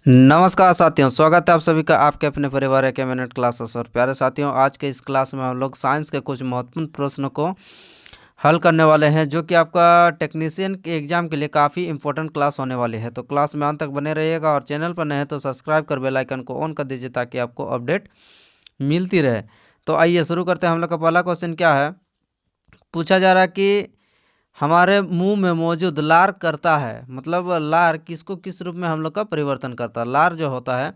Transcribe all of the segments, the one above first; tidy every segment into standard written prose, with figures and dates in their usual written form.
नमस्कार साथियों, स्वागत है आप सभी का आपके अपने परिवार के मिनट क्लासेस। और प्यारे साथियों, आज के इस क्लास में हम लोग साइंस के कुछ महत्वपूर्ण प्रश्नों को हल करने वाले हैं, जो कि आपका टेक्नीशियन के एग्जाम के लिए काफ़ी इंपॉर्टेंट क्लास होने वाली है। तो क्लास में अंत तक बने रहिएगा और चैनल पर नए हैं तो सब्सक्राइब कर बेल आइकन को ऑन कर दीजिए ताकि आपको अपडेट मिलती रहे। तो आइए शुरू करते हैं। हम लोग का पहला क्वेश्चन क्या है, पूछा जा रहा है कि हमारे मुंह में मौजूद लार करता है, मतलब लार किसको किस रूप में हम लोग का परिवर्तन करता है। लार जो होता है,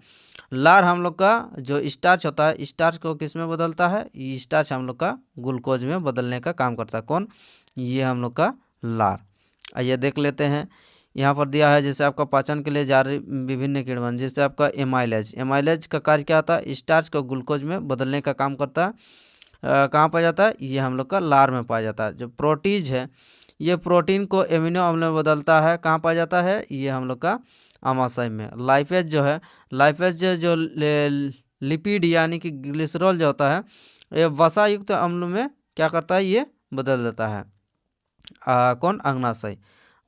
लार हम लोग का जो स्टार्च होता है, स्टार्च को किस में बदलता है, ये स्टार्च हम लोग का ग्लूकोज में बदलने का काम करता है। कौन? ये हम लोग का लार। आइए देख लेते हैं। यहाँ पर दिया है जैसे आपका पाचन के लिए जारी विभिन्न किण्वन, जैसे आपका एमाइलेज। एमाइलेज का कार्य क्या होता है, स्टार्च को ग्लूकोज में बदलने का काम करता है। कहाँ पाया जाता है, ये हम लोग का लार में पाया जाता है। जो प्रोटीज है, ये प्रोटीन को एमिनो अम्ल में बदलता है। कहाँ पाया जाता है, ये हम लोग का आमाशय में। लाइपेज जो है, लाइपेज जो लिपिड यानी कि ग्लिसरॉल जो होता है, ये वसा युक्त अम्ल में क्या करता है, ये बदल देता है। कौन? अग्नाशय।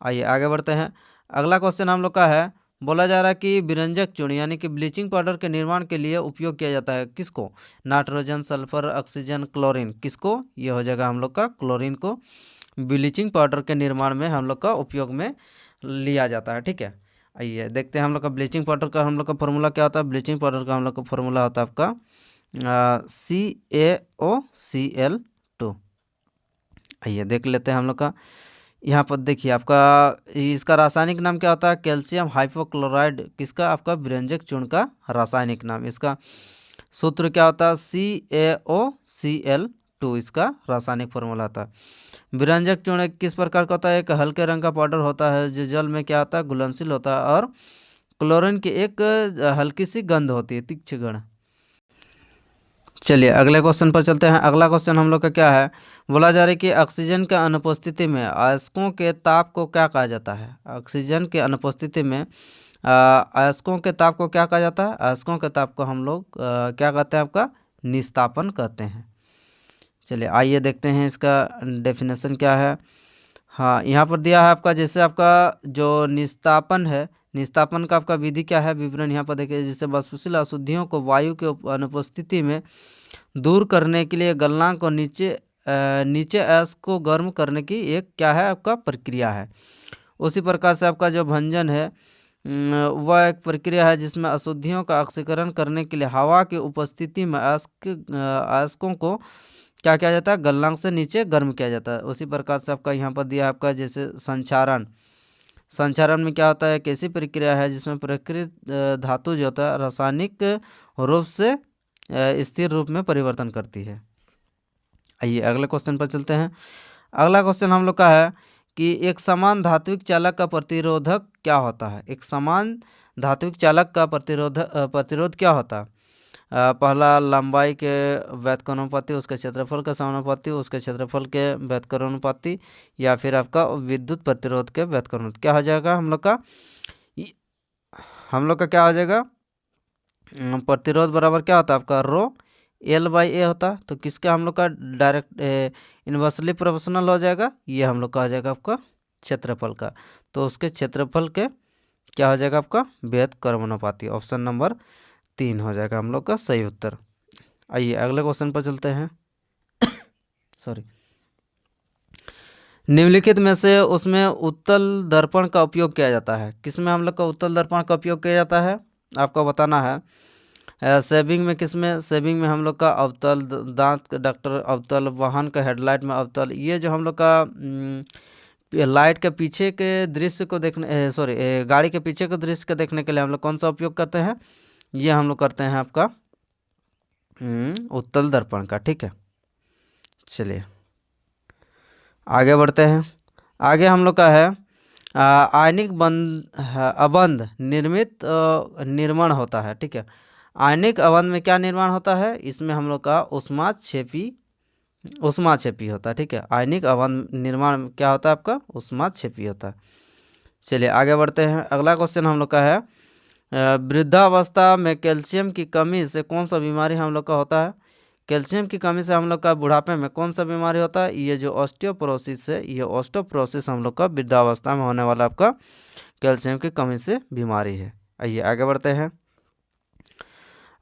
आइए आगे बढ़ते हैं। अगला क्वेश्चन हम लोग का है, बोला जा रहा है कि विरंजक चूर्ण यानी कि ब्लीचिंग पाउडर के निर्माण के लिए उपयोग किया जाता है। किसको? Nitrogen, sulphur, oxygen, chlorine. किसको? ये हो जाएगा हम लोग का क्लोरीन को ब्लीचिंग पाउडर के निर्माण में हम लोग का उपयोग में लिया जाता है। ठीक है, आइए देखते हैं हम लोग का ब्लीचिंग पाउडर का हम लोग का फॉर्मूला क्या होता है। ब्लीचिंग पाउडर का हम लोग का फॉर्मूला होता है आपका CaOCl2। आइए देख लेते हैं हम लोग का। यहाँ पर देखिए आपका इसका रासायनिक नाम क्या होता है, कैल्शियम हाइपोक्लोराइड। किसका? आपका विरंजक चूर्ण का रासायनिक नाम। इसका सूत्र क्या होता है, CaOCl2 इसका रासायनिक फॉर्मूला होता है। विरंजक चूर्ण किस प्रकार का होता है, एक हल्के रंग का पाउडर होता है जो जल में क्या होता है, घुलनशील होता है, और क्लोरीन की एक हल्की सी गंध होती है, तीक्ष्ण गंध। चलिए अगले क्वेश्चन पर चलते हैं। अगला क्वेश्चन हम लोग का क्या है, बोला जा रहा है कि ऑक्सीजन के अनुपस्थिति में अयस्कों के ताप को क्या कहा जाता है। ऑक्सीजन के अनुपस्थिति में अयस्कों के ताप को क्या कहा जाता है। अयस्कों के ताप को हम लोग क्या कहते हैं, आपका निस्तापन कहते हैं। चलिए आइए देखते हैं इसका डेफिनेशन क्या है। हाँ, यहाँ पर दिया है आपका, जैसे आपका जो निस्तापन है, निस्तापन का आपका विधि क्या है, विवरण यहाँ पर देखिए। जैसे वाष्पशील अशुद्धियों को वायु के अनुपस्थिति में दूर करने के लिए गलनांक को नीचे अयस्क को गर्म करने की एक क्या है, आपका प्रक्रिया है। उसी प्रकार से आपका जो भंजन है वह एक प्रक्रिया है जिसमें अशुद्धियों का ऑक्सीकरण करने के लिए हवा की उपस्थिति में अयस्कों को क्या किया जाता है, गलनांक से नीचे गर्म किया जाता है। उसी प्रकार से आपका यहाँ पर दिया आपका जैसे संचारण। संचारण में क्या होता है, एक ऐसी प्रक्रिया है जिसमें प्रकृत धातु जो होता है रासायनिक रूप से स्थिर रूप में परिवर्तन करती है। आइए अगले क्वेश्चन पर चलते हैं। अगला क्वेश्चन हम लोग का है कि एक समान धात्विक चालक का प्रतिरोधक क्या होता है। एक समान धात्विक चालक का प्रतिरोध क्या होता है। पहला लंबाई के व्युत्क्रमानुपाती, उसके क्षेत्रफल के समानुपाती, उसके क्षेत्रफल के व्युत्क्रमानुपाती, या फिर आपका विद्युत प्रतिरोध के व्युत्क्रमानुपाती। क्या हो जाएगा हम लोग का, क्या हो जाएगा, प्रतिरोध बराबर क्या होता है आपका ρL/A होता है। तो किसका हम लोग का डायरेक्ट इन्वर्सली प्रोपोर्शनल हो जाएगा, ये हम लोग का आ जाएगा आपका क्षेत्रफल का। तो उसके क्षेत्रफल के क्या हो जाएगा, आपका व्युत्क्रमानुपाती। ऑप्शन नंबर 3 हो जाएगा हम लोग का सही उत्तर। आइए अगले क्वेश्चन पर चलते हैं। सॉरी, निम्नलिखित में से उसमें उत्तल दर्पण का उपयोग किया जाता है। किसमें हम लोग का उत्तल दर्पण का उपयोग किया जाता है, आपको बताना है। सेविंग में किसमें, सेविंग में हम लोग का अवतल, दांत डॉक्टर अवतल, वाहन का हेडलाइट में अवतल। ये जो हम लोग का लाइट के पीछे के दृश्य को देखने, सॉरी गाड़ी के पीछे के दृश्य को देखने के लिए हम लोग कौन सा उपयोग करते हैं, ये हम लोग करते हैं आपका उत्तल दर्पण का। ठीक है, चलिए आगे बढ़ते हैं। आगे हम लोग का है आयनिक अबंध निर्मित निर्माण होता है। ठीक है, आयनिक अबंध में क्या निर्माण होता है, इसमें हम लोग का ऊष्माक्षेपी होता है। ठीक है, आयनिक अबंध निर्माण क्या होता है आपका, ऊष्माक्षेपी होता है। चलिए आगे बढ़ते हैं। अगला क्वेश्चन हम लोग का है वृद्धावस्था में कैल्शियम की कमी से कौन सा बीमारी हम लोग का होता है। कैल्शियम की कमी से हम लोग का बुढ़ापे में कौन सा बीमारी होता है, ये जो ऑस्टियोपोरोसिस है, ये ऑस्टियोपोरोसिस हम लोग का वृद्धावस्था में होने वाला आपका कैल्शियम की कमी से बीमारी है। आइए आगे बढ़ते हैं।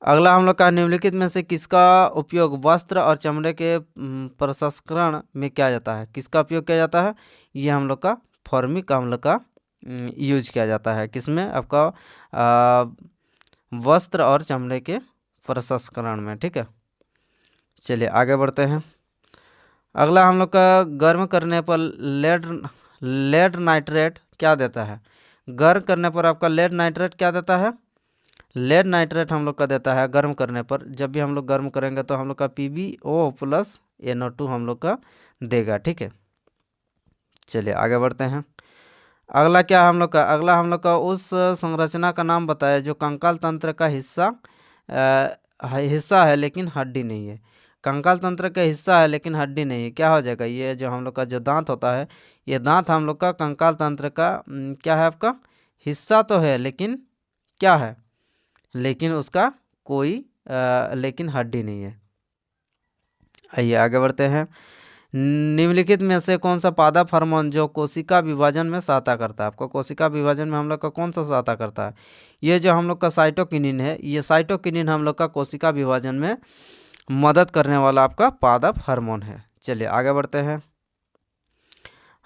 अगला हम लोग का निम्नलिखित में से किसका उपयोग वस्त्र और चमड़े के प्रसंस्करण में किया जाता है? किसका उपयोग किया जाता है? ये हम लोग का फॉर्मिक अम्ल का यूज किया जाता है। किसमें? आपका वस्त्र और चमड़े के प्रसंस्करण में। ठीक है, चलिए आगे बढ़ते हैं। अगला हम लोग का गर्म करने पर लेड नाइट्रेट क्या देता है? गर्म करने पर आपका लेड नाइट्रेट क्या देता है? लेड नाइट्रेट हम लोग का देता है गर्म करने पर। जब भी हम लोग गर्म करेंगे तो हम लोग का PbO प्लस NO2 हम लोग का देगा। ठीक है, चलिए आगे बढ़ते हैं। अगला क्या हम लोग का? अगला हम लोग का उस संरचना का नाम बताया जो कंकाल तंत्र का हिस्सा है लेकिन हड्डी नहीं है। कंकाल तंत्र का हिस्सा है लेकिन हड्डी नहीं है, क्या हो जाएगा? ये जो हम लोग का जो दांत होता है, ये दांत हम लोग का कंकाल तंत्र का क्या है? आपका हिस्सा तो है लेकिन क्या है? लेकिन उसका कोई लेकिन हड्डी नहीं है। आइए आगे बढ़ते हैं। निम्नलिखित में से कौन सा पादप हार्मोन जो कोशिका विभाजन में सहायता करता है? आपको कोशिका विभाजन में हम लोग का कौन सा सहायता करता है? ये जो हम लोग का साइटोकिनिन है, ये साइटोकिनिन हम लोग का कोशिका विभाजन में मदद करने वाला आपका पादप हार्मोन है। चलिए आगे बढ़ते हैं।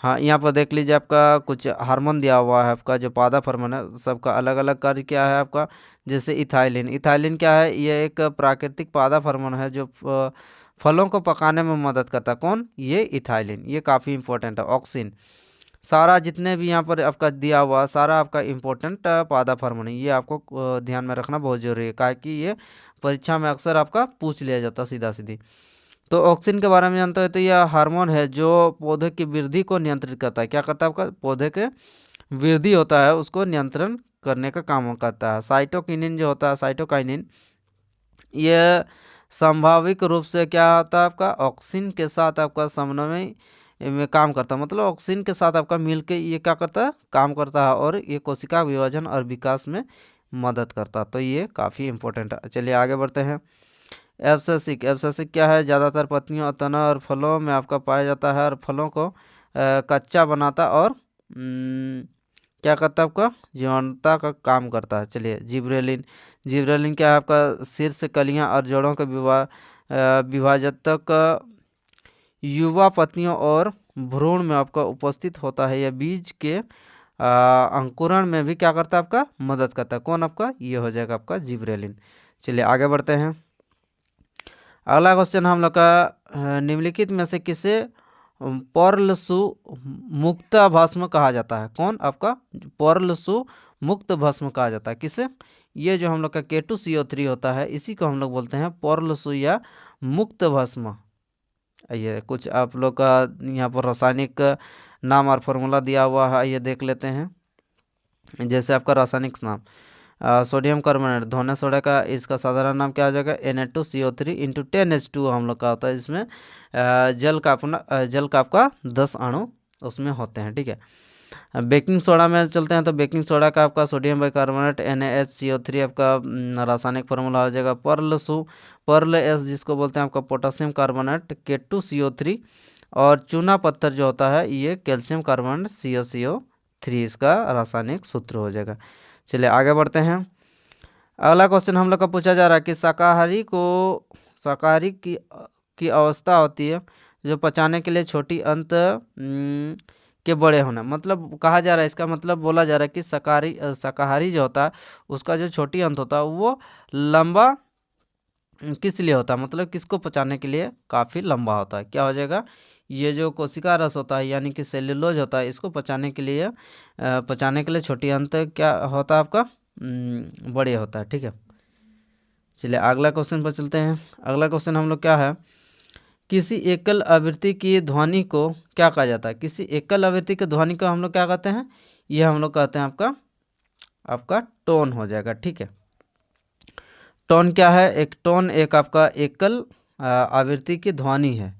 हाँ, यहाँ पर देख लीजिए आपका कुछ हार्मोन दिया हुआ है। आपका जो पादप हार्मोन है सबका अलग अलग कार्य क्या है आपका? जैसे इथाइलिन। इथाइलिन क्या है? ये एक प्राकृतिक पादप हार्मोन है जो फलों को पकाने में मदद करता है। कौन? ये इथाइलिन। ये काफ़ी इंपॉर्टेंट है। ऑक्सिन, सारा जितने भी यहाँ पर आपका दिया हुआ सारा आपका इंपॉर्टेंट पादप हार्मोन है। ये आपको ध्यान में रखना बहुत जरूरी है, क्या कि ये परीक्षा में अक्सर आपका पूछ लिया जाता सीधा सीधी। तो ऑक्सिन के बारे में जानते हो तो यह हार्मोन है जो पौधे की वृद्धि को नियंत्रित करता है। क्या करता है? आपका पौधे के वृद्धि होता है उसको नियंत्रण करने का काम करता है। साइटोकिनिन जो होता है, साइटोकाइनिन, यह संभाविक रूप से क्या होता है? आपका ऑक्सिन के साथ आपका समन्वय में काम करता है। मतलब ऑक्सिन के साथ आपका मिल के ये क्या करता है? काम करता है और ये कोशिका विभाजन और विकास में मदद करता है। तो ये काफ़ी इंपॉर्टेंट है। चलिए आगे बढ़ते हैं। एब्सेसिक, एब्सेसिक क्या है? ज़्यादातर पत्तियों, तना और फलों में आपका पाया जाता है और फलों को कच्चा बनाता और क्या करता है? आपका जीवंतता का काम करता है। चलिए जिब्रेलिन, जिब्रेलिन क्या है? आपका शीर्ष, कलियां और जड़ों के विभाजक युवा पत्तियों और भ्रूण में आपका उपस्थित होता है। यह बीज के अंकुरण में भी क्या करता है? आपका मदद करता है। कौन? आपका ये हो जाएगा आपका जिब्रेलिन। चलिए आगे बढ़ते हैं। अगला क्वेश्चन हम लोग का निम्नलिखित में से किसे पर्लसु मुक्त भस्म कहा जाता है? कौन? आपका पर्लसु मुक्त भस्म कहा जाता है। किसे? ये जो हम लोग का K2CO3 होता है इसी को हम लोग बोलते हैं पर्लसु या मुक्त भस्म। ये कुछ आप लोग का यहाँ पर रासायनिक नाम और फॉर्मूला दिया हुआ है, ये देख लेते हैं। जैसे आपका रासायनिक नाम सोडियम कार्बोनेट, धोने सोडा का इसका साधारण नाम क्या हो जाएगा? Na2CO3 × 10H2 हम लोग का होता है। इसमें जल का आपका 10 अणु उसमें होते हैं। ठीक है, बेकिंग सोडा में चलते हैं तो बेकिंग सोडा का आपका सोडियम बाइकार्बोनेट NaHCO3 आपका रासायनिक फार्मूला हो जाएगा पर्ल एस जिसको बोलते हैं आपका पोटासियम कार्बोनेट K2CO3, और चूना पत्थर जो होता है ये कैल्शियम कार्बोनेट CaCO3 इसका रासायनिक सूत्र हो जाएगा। चलिए आगे बढ़ते हैं। अगला क्वेश्चन हम लोग का पूछा जा रहा है कि शाकाहारी की अवस्था होती है जो पचाने के लिए छोटी अंत के बड़े होना। मतलब कहा जा रहा है, इसका मतलब बोला जा रहा है कि शाकाहारी जो होता है उसका जो छोटी अंत होता है वो लंबा किस लिए होता है? मतलब किसको पचाने के लिए काफ़ी लंबा होता है। क्या हो जाएगा? ये जो कोशिका रस होता है यानी कि सेल्यूलोज होता है, इसको पचाने के लिए छोटी अंत क्या होता है? आपका बड़े होता है। ठीक है, चलिए अगला क्वेश्चन पर चलते हैं। अगला क्वेश्चन हम लोग क्या है? किसी एकल आवृत्ति की ध्वनि को क्या कहा जाता है? किसी एकल आवृत्ति की ध्वनि को हम लोग क्या कहते हैं? ये हम लोग कहते हैं आपका टोन हो जाएगा। ठीक है, टोन क्या है? एक टोन एक आपका एकल आवृत्ति की ध्वनि है।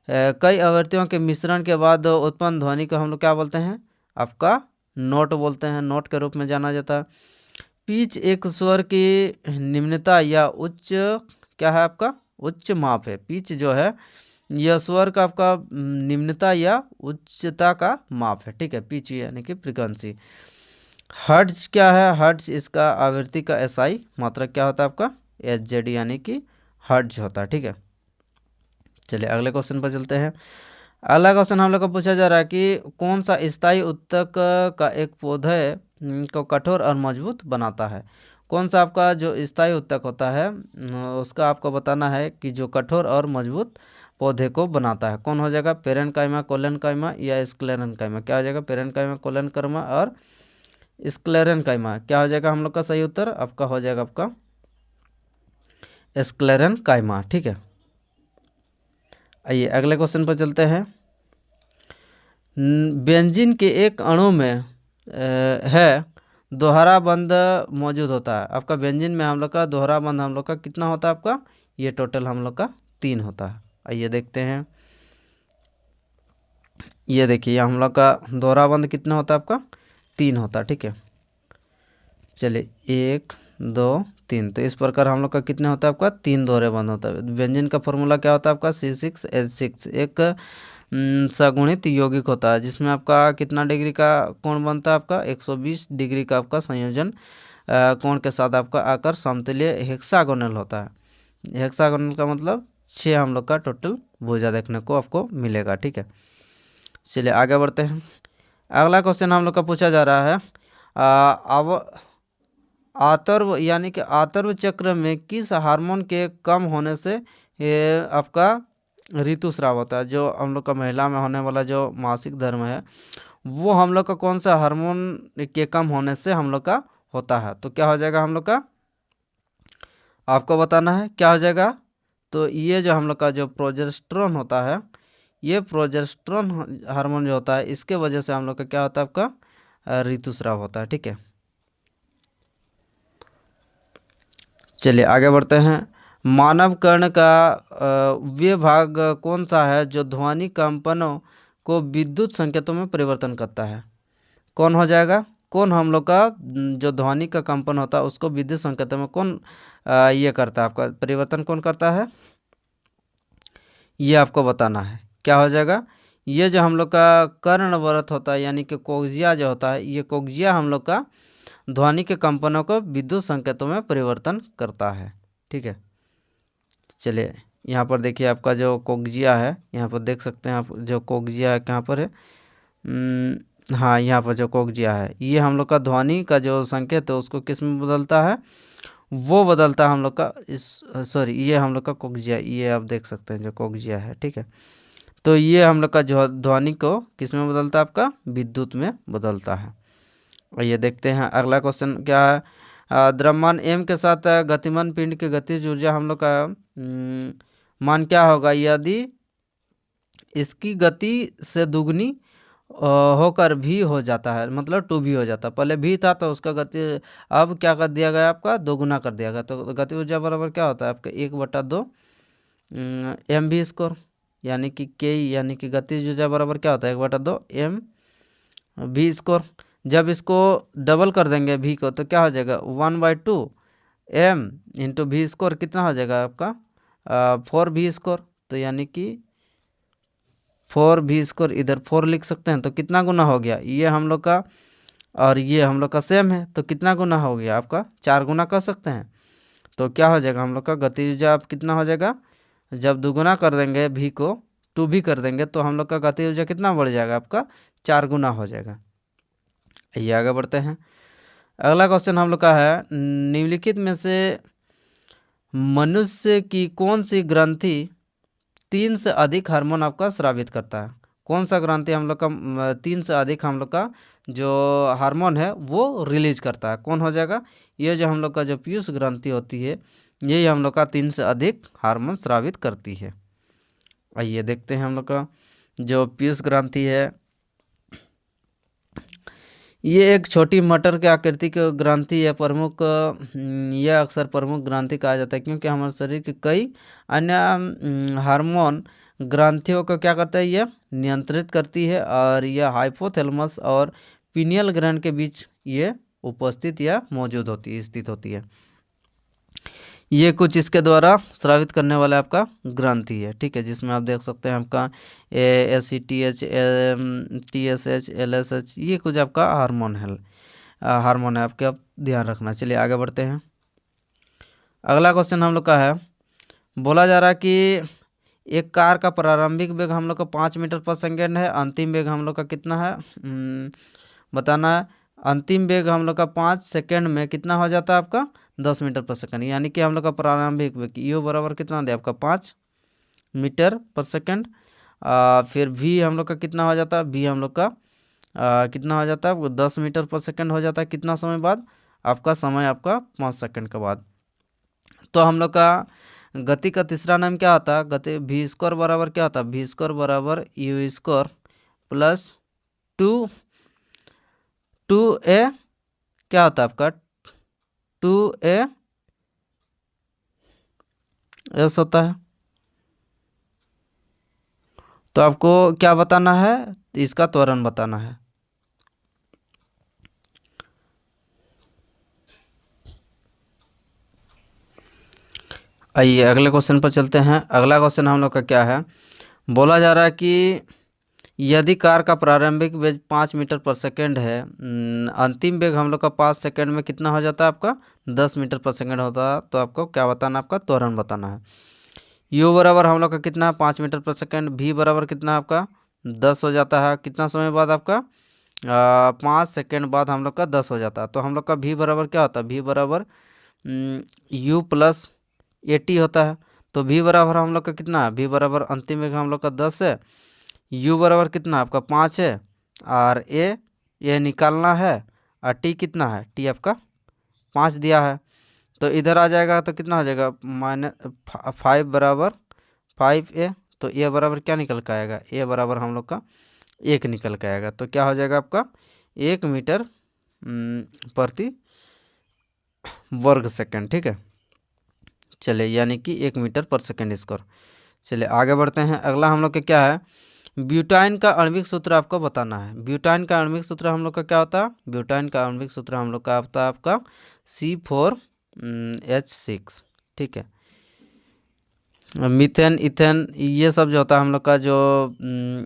कई आवृत्तियों के मिश्रण के बाद उत्पन्न ध्वनि को हम लोग क्या बोलते हैं? आपका नोट बोलते हैं, नोट के रूप में जाना जाता है। पिच एक स्वर की निम्नता या उच्च क्या है? आपका उच्च माप है। पिच जो है यह स्वर का आपका निम्नता या उच्चता का माप है। ठीक है, पिच यानी कि फ्रीक्वेंसी। हर्ट्ज क्या है? हर्ट्ज इसका आवृत्ति का एसआई मात्रक क्या होता है आपका? एच यानी कि हर्ट्ज होता है। ठीक है, चलिए अगले क्वेश्चन पर चलते हैं। अगला क्वेश्चन हम लोग को पूछा जा रहा है कि कौन सा स्थायी उत्तक का एक पौधे को कठोर और मजबूत बनाता है? कौन सा आपका जो स्थायी उत्तक होता है उसका आपको बताना है कि जो कठोर और मजबूत पौधे को बनाता है। कौन हो जाएगा? पेरेनकाइमा, कोलेनकाइमा या स्क्लेरेनकाइमा? क्या हो जाएगा? पेरेनकाइमा, कोलेनकाइमा और स्क्लेरेनकाइमा। क्या हो जाएगा हम लोग का सही उत्तर? आपका हो जाएगा आपका स्क्लेरेनकाइमा। ठीक है, आइए अगले क्वेश्चन पर चलते हैं। बेंजीन के एक अणु में है दोहरा बंध मौजूद होता है। आपका बेंजीन में हम लोग का दोहरा बंध हम लोग का कितना होता है आपका? ये टोटल हम लोग का 3 होता है। आइए देखते हैं, ये देखिए हम लोग का दोहरा बंध कितना होता है आपका? 3 होता है। ठीक है, चलिए 1 2 3, तो इस प्रकार हम लोग का कितने होता है आपका? 3 दोहरे बंध होता है। व्यंजन का फॉर्मूला क्या होता है आपका? C6H6 एक सगुणित यौगिक होता है जिसमें आपका कितना डिग्री का कोण बनता है आपका? 120 डिग्री का आपका संयोजन कोण के साथ आपका आकर समतुल्य हेक्सागोनल होता है। हेक्सागोनल का मतलब 6 हम लोग का टोटल भुजा देखने को आपको मिलेगा। ठीक है, चलिए आगे बढ़ते हैं। अगला क्वेश्चन हम लोग का पूछा जा रहा है आतर्व यानी कि आतर्व चक्र में किस हार्मोन के कम होने से ये आपका ऋतुस्राव होता है? जो हम लोग का महिला में होने वाला जो मासिक धर्म है वो हम लोग का कौन सा हार्मोन के कम होने से हम लोग का होता है? तो क्या हो जाएगा हम लोग का? आपको बताना है क्या हो जाएगा। तो ये जो हम लोग का जो प्रोजेस्टेरोन होता है, ये प्रोजेस्टेरोन हार्मोन जो होता है इसके वजह से हम लोग का क्या होता है आपका? ऋतुस्राव होता है। ठीक है, चलिए आगे बढ़ते हैं। मानव कर्ण का वे भाग कौन सा है जो ध्वनि कंपनों को विद्युत संकेतों में परिवर्तन करता है? कौन हो जाएगा? कौन हम लोग का जो ध्वनि का कंपन होता है उसको विद्युत संकेतों में कौन ये करता है आपका? परिवर्तन कौन करता है? ये आपको बताना है। क्या हो जाएगा? ये जो हम लोग का कर्णवरत होता है यानी कि कोक्जिया जो होता है, ये कोक्जिया हम लोग का ध्वनि के कंपनों को विद्युत संकेतों में परिवर्तन करता है। ठीक है, चलिए यहाँ पर देखिए आपका जो कोक्जिया है, यहाँ पर देख सकते हैं आप जो कोक्जिया है कहाँ पर है? हाँ, यहाँ पर जो कोक्जिया है ये हम लोग का ध्वनि का जो संकेत है उसको किस में बदलता है? वो बदलता है हम लोग का इस सॉरी ये हम लोग का कोक्जिया, ये आप देख सकते हैं जो कोक्जिया है। ठीक है, तो ये हम लोग का जो ध्वनि को किस में बदलता है आपका? विद्युत में बदलता है। और ये देखते हैं अगला क्वेश्चन क्या है। द्रव्यमान m के साथ गतिमान पिंड की गतिज ऊर्जा हम लोग का मान क्या होगा यदि इसकी गति से दुगनी होकर भी हो जाता है, मतलब 2 भी हो जाता है। पहले भी था तो उसका गति अब क्या कर दिया गया आपका? दोगुना कर दिया गया। तो गति ऊर्जा बराबर क्या होता है आपका? 1/2 एम भी स्क्वायर यानी कि के यानी कि गतिज ऊर्जा बराबर क्या होता है? 1/2 एम भी स्क्वायर। जब इसको डबल कर देंगे भी को तो क्या हो जाएगा? 1/2 एम इंटू भी स्क्वायर कितना हो जाएगा आपका? 4 भी स्क्वायर। तो यानी कि 4 भी स्क्वायर, इधर 4 लिख सकते हैं तो कितना गुना हो गया? ये हम लोग का और ये हम लोग का सेम है तो कितना गुना हो गया आपका? 4 गुना कर सकते हैं। तो क्या हो जाएगा हम लोग का गति ऊर्जा अब कितना हो जाएगा? जब दुगुना कर देंगे भी को 2 भी कर देंगे तो हम लोग का गति ऊर्जा कितना बढ़ जाएगा आपका? 4 गुना हो जाएगा। ये आगे बढ़ते हैं। अगला क्वेश्चन हम लोग का है निम्नलिखित में से मनुष्य की कौन सी ग्रंथि 3 से अधिक हार्मोन आपका स्रावित करता है? कौन सा ग्रंथि हम लोग का 3 से अधिक हम लोग का जो हार्मोन है वो रिलीज करता है? कौन हो जाएगा? ये जो हम लोग का जो पीयूष ग्रंथि होती है यही हम लोग का 3 से अधिक हार्मोन स्रावित करती है। आइए देखते हैं हम लोग का जो पीयूष ग्रंथि है ये एक छोटी मटर के आकृति की ग्रंथि है। प्रमुख यह अक्सर प्रमुख ग्रंथि कहा जाता है क्योंकि हमारे शरीर के कई अन्य हार्मोन ग्रंथियों को क्या करता है? यह नियंत्रित करती है और यह हाइपोथैलेमस और पीनियल ग्रंथि के बीच ये उपस्थित या मौजूद होती है, स्थित होती है। ये कुछ इसके द्वारा स्रावित करने वाला आपका ग्रंथि है। ठीक है, जिसमें आप देख सकते हैं आपका ACTH TSH LSH ये कुछ आपका हार्मोन है। हार्मोन है आपके, आप ध्यान रखना। चलिए आगे बढ़ते हैं। अगला क्वेश्चन हम लोग का है, बोला जा रहा है कि एक कार का प्रारंभिक वेग हम लोग का 5 मीटर पर सेकेंड है, अंतिम वेग हम लोग का कितना है बताना है। अंतिम वेग हम लोग का 5 सेकेंड में कितना हो जाता है आपका 10 मीटर पर सेकेंड, यानी कि हम लोग का प्रारंभिक वेग यू बराबर कितना दे आपका 5 मीटर पर सेकेंड। फिर वी हम लोग का कितना हो जाता है, वी हम लोग का कितना हो जाता है 10 मीटर पर सेकेंड हो जाता है कितना समय बाद, आपका समय आपका 5 सेकेंड के बाद। तो हम लोग का गति का तीसरा नाम क्या होता है, गति वी स्क्वायर बराबर क्या होता है, वी स्क्वायर बराबर यू स्क्वायर प्लस 2a क्या होता है आपका 2a होता है। तो आपको क्या बताना है, इसका त्वरण बताना है। आइए अगले क्वेश्चन पर चलते हैं। अगला क्वेश्चन हम लोग का क्या है, बोला जा रहा है कि यदि कार का प्रारंभिक वेग 5 मीटर पर सेकेंड है, अंतिम वेग हम लोग का 5 सेकेंड में कितना हो जाता है आपका 10 मीटर पर सेकेंड होता है, तो आपको क्या बताना है, आपका त्वरण बताना है। यू बराबर हम लोग का कितना है 5 मीटर पर सेकेंड, भी बराबर कितना है आपका 10 हो जाता है, कितना समय बाद आपका 5 सेकेंड बाद हम लोग का 10 हो जाता है। तो हम लोग का भी बराबर क्या होता है, भी बराबर यू प्लस 80 होता है। तो भी बराबर हम लोग का कितना है, भी बराबर अंतिम वेग हम लोग का 10 है, यू बराबर कितना आपका 5 है, और ए निकालना है, और टी कितना है, टी आपका 5 दिया है। तो इधर आ जाएगा तो कितना हो जाएगा -5 बराबर 5a। तो ए बराबर क्या निकल के आएगा, ए बराबर हम लोग का 1 निकल के आएगा। तो क्या हो जाएगा आपका 1 मीटर प्रति वर्ग सेकेंड, ठीक है। चलिए यानी कि 1 मीटर पर सेकेंड स्क्वायर। चलिए आगे बढ़ते हैं। अगला हम लोग का क्या है, ब्यूटाइन का आणविक सूत्र आपको बताना है। ब्यूटाइन का आणविक सूत्र हम लोग का क्या होता है, ब्यूटाइन का आणविक सूत्र हम लोग का होता है आपका C4H6, ठीक है। मीथेन, इथेन, ये सब जो होता है हम लोग का जो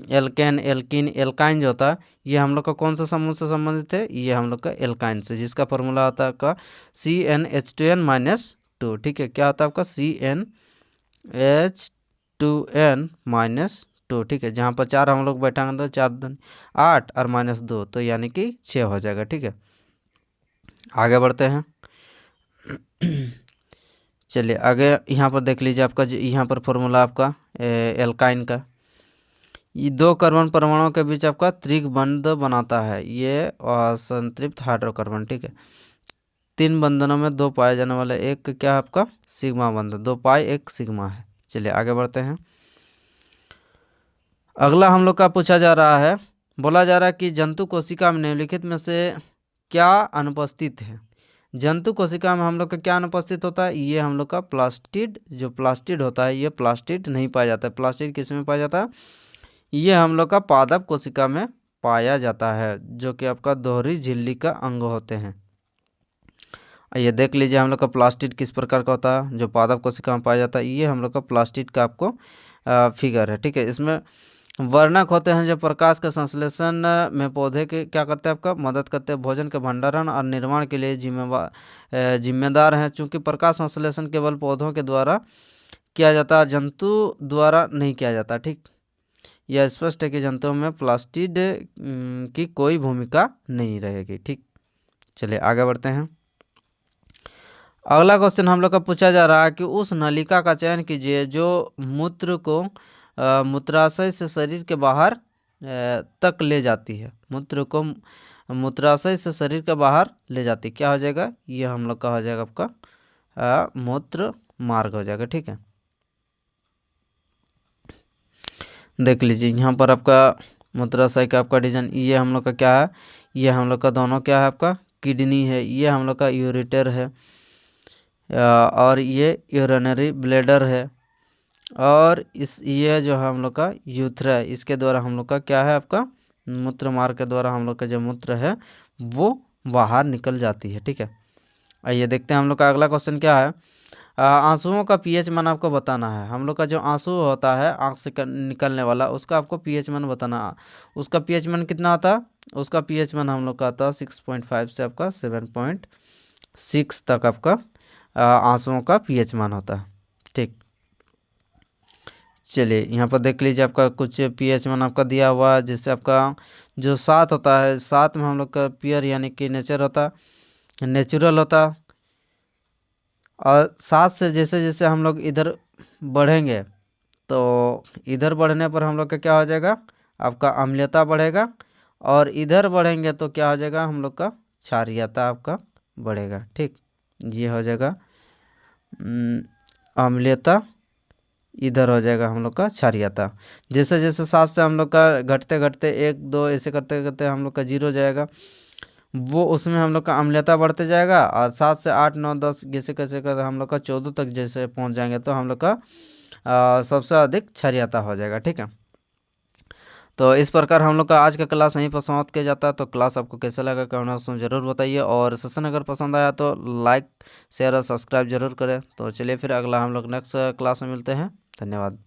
एल्केन, एल्किन, एल्काइन जो होता है, ये हम लोग का कौन सा समूह से संबंधित है, ये हम लोग का एल्काइन से, जिसका फॉर्मूला होता है आपका CnH2n-2, ठीक है। क्या होता है आपका CnH2n-2, ठीक है। जहाँ पर 4 हम लोग बैठाएंगे तो 4 दूनी 8 और -2, तो यानी कि 6 हो जाएगा, ठीक है। आगे बढ़ते हैं। चलिए आगे यहाँ पर देख लीजिए आपका यहाँ पर फॉर्मूला आपका एल्काइन का, ये 2 कार्बन परमाणुओं के बीच आपका त्रिक बंध बनाता है, ये असंतृप्त हाइड्रोकार्बन, ठीक है। 3 बंधनों में 2 पाए जाने वाले एक क्या है आपका सिग्मा बंध, 2 पाई 1 सिग्मा है। चलिए आगे बढ़ते हैं। अगला हम लोग का पूछा जा रहा है, बोला जा रहा है कि जंतु कोशिका में निम्नलिखित में से क्या अनुपस्थित है। जंतु कोशिका में हम लोग का क्या अनुपस्थित होता है, ये हम लोग का प्लास्टिड, जो प्लास्टिड होता है ये प्लास्टिड नहीं पाया जाता है। प्लास्टिड किस में पाया जाता है, ये हम लोग का पादप कोशिका में पाया जाता है, जो कि आपका दोहरी झिल्ली का अंग होते हैं। ये देख लीजिए हम लोग का प्लास्टिड किस प्रकार का होता है, जो पादप कोशिका में पाया जाता है, ये हम लोग का प्लास्टिड का आपको फिगर है, ठीक है। इसमें वर्णक होते हैं जो प्रकाश के संश्लेषण में पौधे के क्या करते हैं आपका मदद करते हैं, भोजन के भंडारण और निर्माण के लिए जिम्मेदार हैं। चूँकि प्रकाश संश्लेषण केवल पौधों के द्वारा किया जाता है, जंतु द्वारा नहीं किया जाता, ठीक। यह स्पष्ट है कि जंतुओं में प्लास्टिड की कोई भूमिका नहीं रहेगी, ठीक। चलिए आगे बढ़ते हैं। अगला क्वेश्चन हम लोग का पूछा जा रहा है कि उस नलिका का चयन कीजिए जो मूत्र को मूत्राशय से शरीर के बाहर तक ले जाती है। मूत्र को मूत्राशय से शरीर के बाहर ले जाती, क्या हो जाएगा, ये हम लोग का हो जाएगा आपका मूत्र मार्ग हो जाएगा, ठीक है। देख लीजिए यहाँ पर आपका मूत्राशय का आपका डिजाइन, ये हम लोग का क्या है, ये हम लोग का दोनों क्या है आपका किडनी है, ये हम लोग का यूरेटर है, और ये यूरिनरी ब्लैडर है, और ये जो है हम लोग का यूथ्रा है, इसके द्वारा हम लोग का क्या है आपका मूत्र मार्ग के द्वारा हम लोग का जो मूत्र है वो बाहर निकल जाती है, ठीक है। आइए देखते हैं हम लोग का अगला क्वेश्चन क्या है। आंसुओं का पीएच मान आपको बताना है। हम लोग का जो आंसू होता है आँख से निकलने वाला, उसका आपको पीएच मान बताना। उसका पीएच मान कितना आता है? उसका पीएच मान हम लोग का आता है 6.5 से आपका 7.6 तक आपका आंसुओं का पीएच मान होता है। ठीक, चलिए यहाँ पर देख लीजिए आपका कुछ पीएच मान आपका दिया हुआ है। जिससे आपका जो 7 होता है, 7 में हम लोग का प्योर यानी कि नेचर होता, नेचुरल होता। और 7 से जैसे जैसे हम लोग इधर बढ़ेंगे तो इधर बढ़ने पर हम लोग का क्या हो जाएगा? आपका अम्लीयता बढ़ेगा। और इधर बढ़ेंगे तो क्या हो जाएगा? हम लोग का क्षारीयता आपका बढ़ेगा। ठीक, ये हो जाएगा अम्लीयता, इधर हो जाएगा हम लोग का क्षारीयता। जैसे जैसे 7 से हम लोग का घटते घटते 1 2 ऐसे करते करते हम लोग का 0 जाएगा, वो उसमें हम लोग का अम्लीयता बढ़ते जाएगा। और 7 से 8 9 10 जैसे कैसे करते हम लोग का 14 तक जैसे पहुंच जाएंगे तो हम लोग का सबसे अधिक क्षारीयता हो जाएगा। ठीक है, तो इस प्रकार हम लोग का आज का क्लास यहीं पर समाप्त किया जाता है। तो क्लास आपको कैसा लगा कमेंट बॉक्स में ज़रूर बताइए, और सेशन अगर पसंद आया तो लाइक शेयर और सब्सक्राइब जरूर करें। तो चलिए फिर अगला हम लोग नेक्स्ट क्लास में मिलते हैं। धन्यवाद।